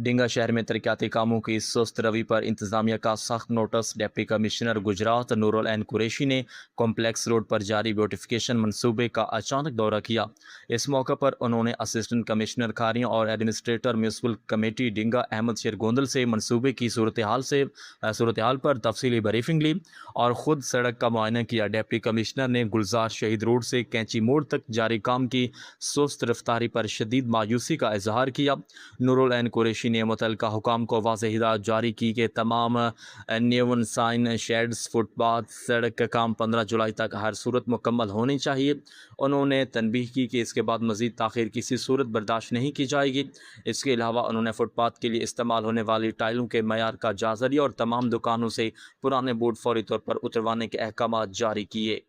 ڈنگا شہر میں ترقیاتی کاموں کی سست روی پر انتظامیہ کا سخت نوٹس۔ ڈپٹی کمشنر گجرات نور العین قریشی نے کمپلیکس روڈ پر جاری بیوٹیفیکیشن منصوبے کا اچانک دورہ کیا۔ اس موقع پر انہوں نے اسسٹنٹ کمشنر کھاریاں اور ایڈمنسٹریٹر میونسپل کمیٹی ڈنگا احمد شیر گوندل سے منصوبے کی صورتحال پر تفصیلی بریفنگ لی اور خود سڑک کا معائنہ کیا۔ ڈپٹی کمشنر نے گلزار شہید روڈ سے کینچی موڑ تک جاری کام کی سست رفتاری پر شدید مایوسی کا اظہار کیا۔ نور العین قریشی نے متعلقہ حکام کو واضح ہدایت جاری کی کہ تمام neon sign shades footpath سڑک کا کام 15 جولائی تک ہر صورت مکمل ہونی چاہیے۔ انہوں نے تنبیہ کی کہ اس کے بعد مزید تاخیر کسی صورت برداشت نہیں کی جائے گی۔ اس کے علاوہ انہوں نے فٹ پاتھ کے لیے استعمال ہونے والی ٹائلوں کے معیار کا جائزہ لیا اور تمام دکانوں سے پرانے بورڈ فوری طور پر اتروانے کے احکامات جاری کیے۔